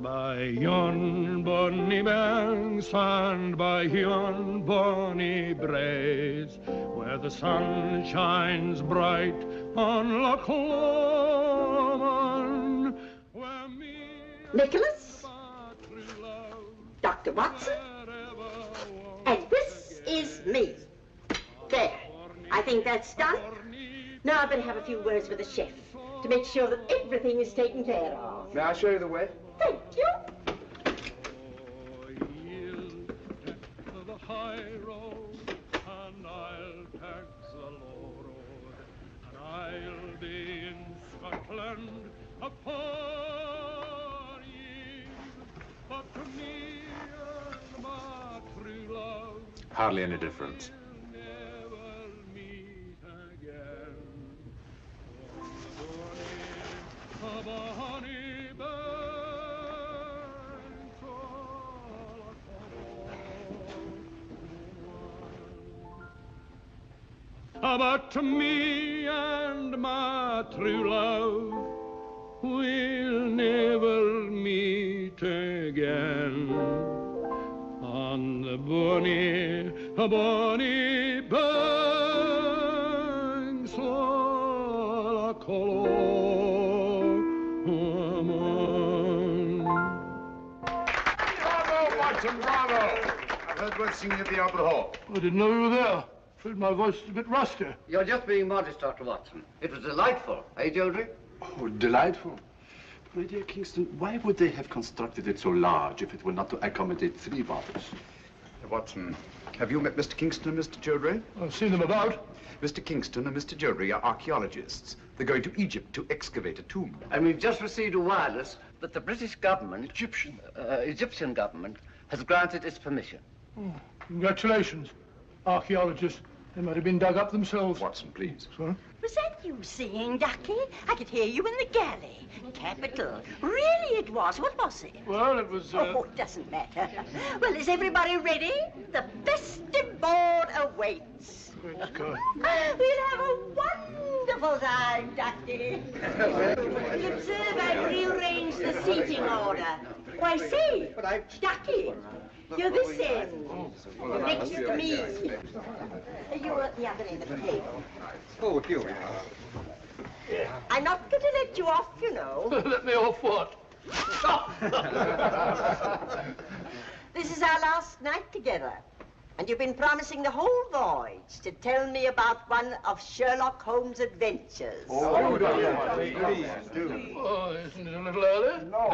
By yon bonny banks and by yon bonny braes, where the sun shines bright on Loch Lomond, Nicholas? Dr. Watson. And this is me. There. I think that's done. Now I better have a few words with the chef to make sure that everything is taken care of. May I show you the way? Thank you. The high road, and I'll tax the low road, and I'll be in Scotland upon ye, but to me and my true love Hardly any difference. never meet again. On the bonny banks but to me and my true love we'll never meet again on the bonny banks of Bravo, Watson, bravo! I've heard words singing at the Albert Hall. I didn't know you were there. Afraid my voice is a bit rusty. You're just being modest, Dr. Watson. It was delightful, eh, Jodry? Oh, delightful. My dear Kingston, why would they have constructed it so large if it were not to accommodate 3 bottles? Watson, have you met Mr. Kingston and Mr. Jodry? I've seen them about. Mr. Kingston and Mr. Jodry are archaeologists. They're going to Egypt to excavate a tomb. And we've just received a wireless that the British government, Egyptian government, has granted its permission. Oh, congratulations. Archaeologists. They might have been dug up themselves. Watson, please. Sorry? Was that you singing, Ducky? I could hear you in the galley. Capital. Really it was. What was it? Well, it was... Oh, it doesn't matter. Well, is everybody ready? The festive board awaits. Let's go. We'll have a wonderful time, Ducky. You observe I've rearranged the seating order. Why, say, Ducky, you're this end. Next to me. You're at the other end of the table. Oh, here we are. I'm not going to let you off, you know. Let me off what? This is our last night together. And you've been promising the whole voyage to tell me about one of Sherlock Holmes' adventures. Please do. Oh, isn't it a little early? No.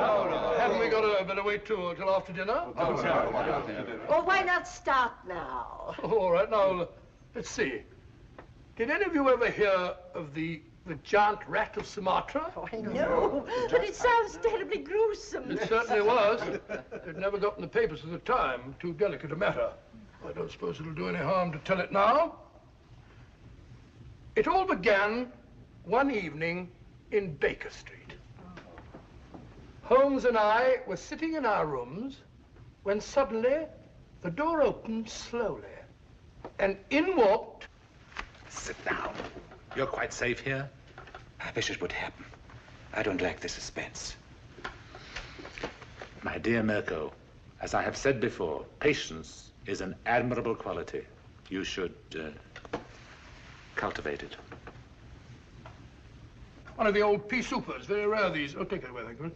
Haven't we got to better wait till after dinner? Well, why not start now? All right, now, let's see. Did any of you ever hear of the giant rat of Sumatra? Oh, I know, but it sounds terribly gruesome. It certainly was. It never got in the papers at the time. Too delicate a matter. I don't suppose it'll do any harm to tell it now. It all began one evening in Baker Street. Holmes and I were sitting in our rooms when suddenly the door opened slowly and in walked... Sit down. You're quite safe here? I wish it would happen. I don't like the suspense. My dear Mirko, as I have said before, patience is an admirable quality. You should cultivate it. One of the old pea soupers, very rare these. Oh, take it away, thank you.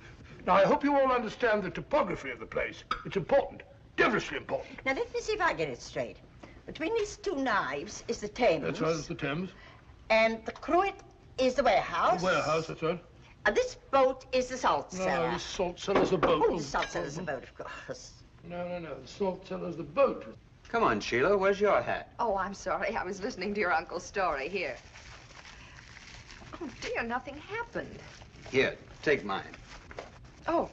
Now, I hope you all understand the topography of the place. It's important, devilishly important. Now, let me see if I get it straight. Between these 2 knives is the Thames. That's right, it's the Thames. And the cruet is the warehouse. The warehouse, that's right. And this boat is the salt cellar. No, the salt cellar's a boat. Oh, the salt cellar's a boat, of course. No. The salt cellar's the boat. Come on, Sheila, where's your hat? Oh, I'm sorry. I was listening to your uncle's story. Here. Oh, dear, nothing happened. Here, take mine. Oh,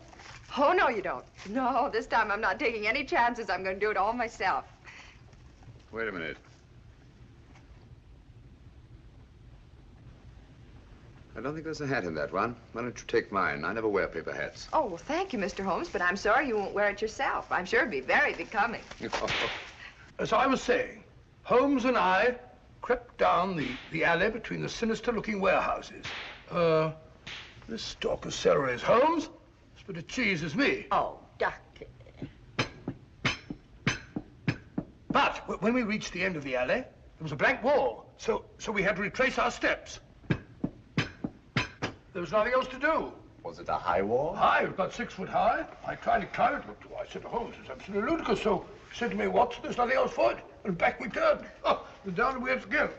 no, you don't. No, this time I'm not taking any chances. I'm going to do it all myself. Wait a minute. I don't think there's a hat in that one. Why don't you take mine? I never wear paper hats. Oh, well, thank you, Mr. Holmes, but I'm sorry you won't wear it yourself. I'm sure it'd be very becoming. As I was saying, Holmes and I crept down the alley between the sinister-looking warehouses. This stalk of celery is Holmes. This bit of cheese is me. Oh, Ducky. But when we reached the end of the alley, there was a blank wall. So we had to retrace our steps. There was nothing else to do. Was it a high wall? High, about 6 foot high. I tried to climb it, but I said to Holmes, it's absolutely ludicrous. So he said to me, Watson, there's nothing else for it. And back we turned. Oh, and down we had to go.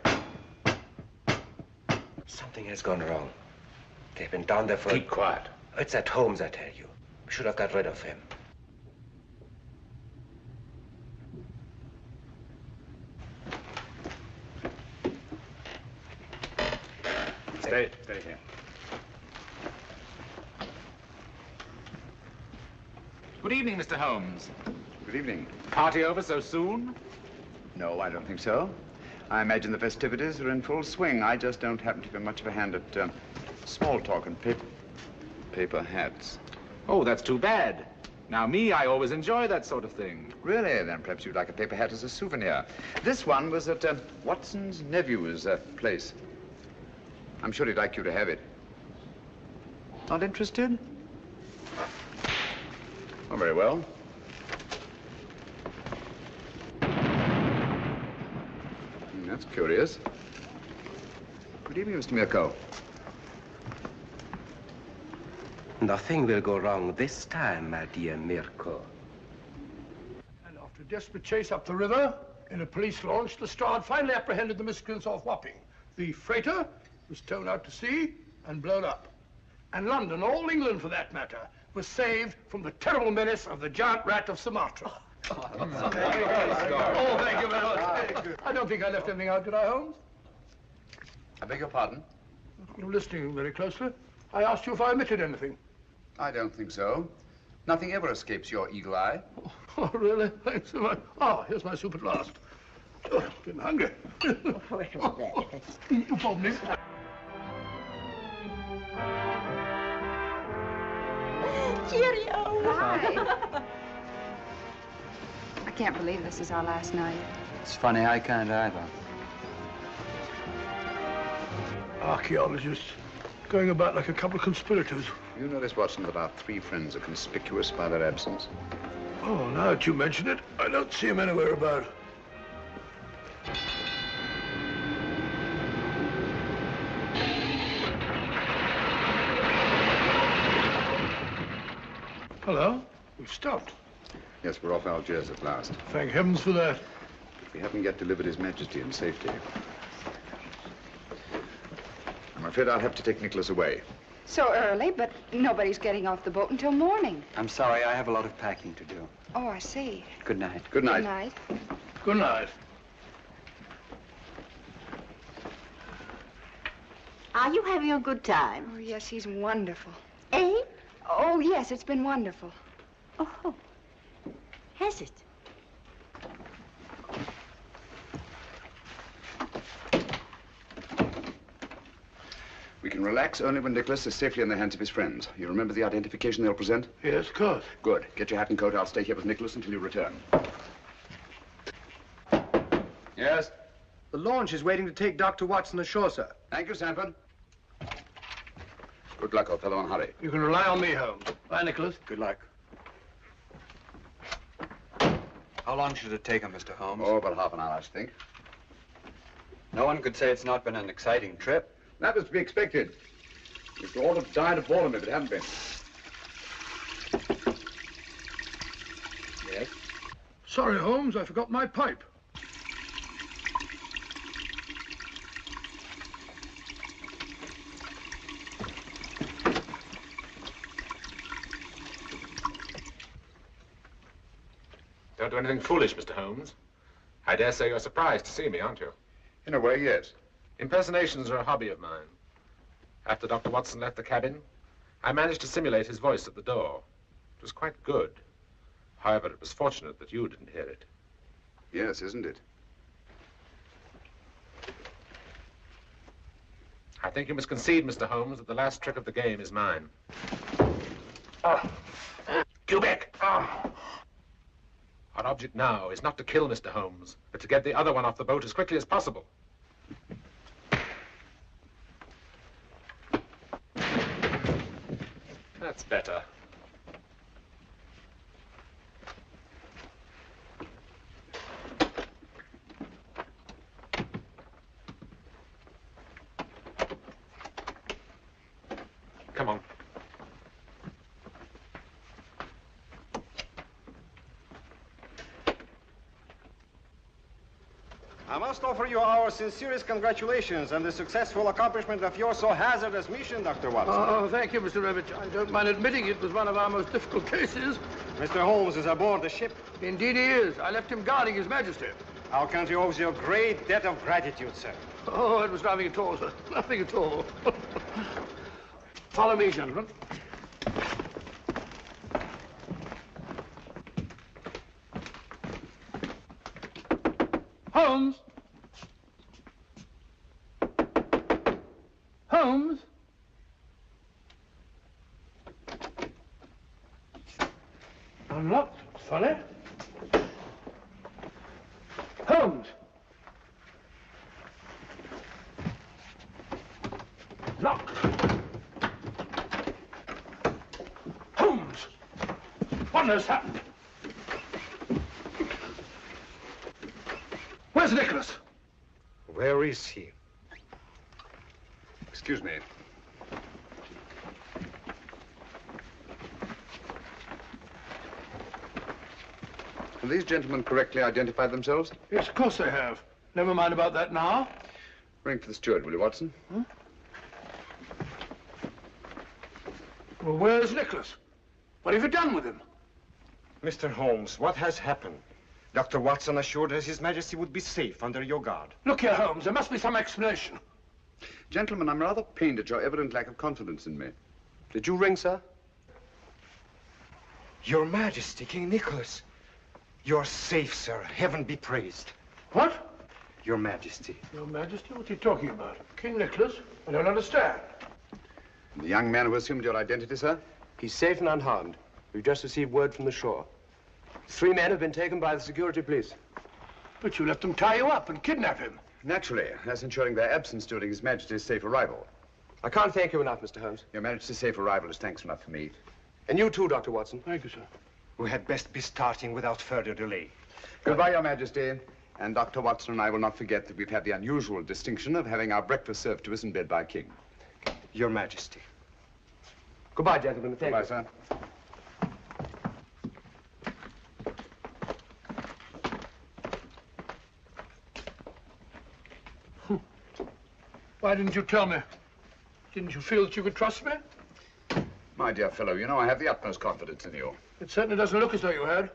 Something has gone wrong. They've been down there for... Keep quiet. It's at Holmes, I tell you. We should have got rid of him. Stay here. Good evening, Mr. Holmes. Good evening. Party over so soon? No, I don't think so. I imagine the festivities are in full swing. I just don't happen to be much of a hand at small talk and paper hats. Oh, that's too bad. Now, I always enjoy that sort of thing. Really? Then perhaps you'd like a paper hat as a souvenir. This one was at Watson's nephew's place. I'm sure he'd like you to have it. Not interested? Oh, very well. That's curious. Good evening, Mr. Mirko. Nothing will go wrong this time, my dear Mirko. And after a desperate chase up the river, in a police launch, the Strad finally apprehended the miscreants off Wapping. The freighter was towed out to sea and blown up. And London, all England for that matter, was saved from the terrible menace of the giant rat of Sumatra. Oh, thank you very much. I don't think I left anything out, did I, Holmes? I beg your pardon? You're listening very closely. I asked you if I omitted anything. I don't think so. Nothing ever escapes your eagle eye. Oh, really? Thanks so much. Ah, here's my soup at last. Oh, I'm getting hungry. You pardon me. Cheerio. Hi. I can't believe this is our last night. It's funny, I can't either. Archaeologists going about like a couple of conspirators. You notice, Watson, that our 3 friends are conspicuous by their absence? Oh, now that you mention it, I don't see them anywhere about. Hello? We've stopped. Yes, we're off Algiers at last. Thank heavens for that. But we haven't yet delivered His Majesty in safety. I'm afraid I'll have to take Nicholas away. So early, but nobody's getting off the boat until morning. I'm sorry, I have a lot of packing to do. Oh, I see. Good night. Good night. Good night. Good night. Are you having a good time? Oh, yes, he's wonderful. Eh? Oh, yes, it's been wonderful. Oh, has it? We can relax only when Nicholas is safely in the hands of his friends. You remember the identification they'll present? Yes, of course. Good. Get your hat and coat. I'll stay here with Nicholas until you return. Yes? The launch is waiting to take Dr. Watson ashore, sir. Thank you, Sanford. Good luck, old fellow, and hurry. You can rely on me, Holmes. Bye, Nicholas. Good luck. How long should it take him, Mr. Holmes? Oh, about half an hour, I should think. No one could say it's not been an exciting trip. That was to be expected. We'd all have died of boredom if it hadn't been. Yes? Sorry, Holmes, I forgot my pipe. Don't do anything foolish, Mr. Holmes. I dare say you're surprised to see me, aren't you? In a way, yes. Impersonations are a hobby of mine. After Dr. Watson left the cabin, I managed to simulate his voice at the door. It was quite good. However, it was fortunate that you didn't hear it. Yes, isn't it? I think you must concede, Mr. Holmes, that the last trick of the game is mine. Cubic! Our object now is not to kill Mr. Holmes, but to get the other one off the boat as quickly as possible. That's better. Come on. I must offer you our sincerest congratulations on the successful accomplishment of your so hazardous mission, Dr. Watson. Oh, thank you, Mr. Revich. I don't mind admitting it was one of our most difficult cases. Mr. Holmes is aboard the ship. Indeed he is. I left him guarding His Majesty. Our country owes you a great debt of gratitude, sir. Oh, it was nothing at all, sir. Nothing at all. Follow me, gentlemen. Holmes! Holmes! Unlocked. Funny. Holmes! Locked. Holmes! What has happened? Where's Nicholas? Where is he? Excuse me. Have these gentlemen correctly identified themselves? Yes, of course they have. Never mind about that now. Ring for the steward, will you, Watson? Hmm? Well, where's Nicholas? What have you done with him? Mr. Holmes, what has happened? Dr. Watson assured us His Majesty would be safe under your guard. Look here, Holmes, there must be some explanation. Gentlemen, I'm rather pained at your evident lack of confidence in me. Did you ring, sir? Your Majesty, King Nicholas. You're safe, sir. Heaven be praised. What? Your Majesty. Your Majesty? What are you talking about? King Nicholas? I don't understand. The young man who assumed your identity, sir? He's safe and unharmed. We've just received word from the shore. 3 men have been taken by the security police. But you let them tie you up and kidnap him. Naturally, that's ensuring their absence during His Majesty's safe arrival. I can't thank you enough, Mr. Holmes. Your Majesty's safe arrival is thanks enough for me. And you too, Dr. Watson. Thank you, sir. We had best be starting without further delay. Goodbye, Your Majesty. And Dr. Watson and I will not forget that we've had the unusual distinction of having our breakfast served to us in bed by King. Your Majesty. Goodbye, gentlemen. Thank you. Goodbye, sir. Why didn't you tell me? Didn't you feel that you could trust me? My dear fellow, you know I have the utmost confidence in you. It certainly doesn't look as though you had.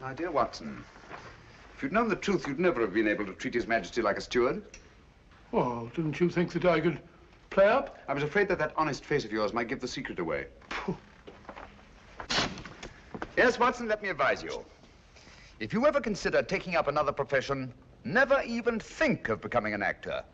My dear Watson, if you'd known the truth, you'd never have been able to treat His Majesty like a steward. Oh, didn't you think that I could play up? I was afraid that that honest face of yours might give the secret away. Yes, Watson, let me advise you. If you ever consider taking up another profession, never even think of becoming an actor.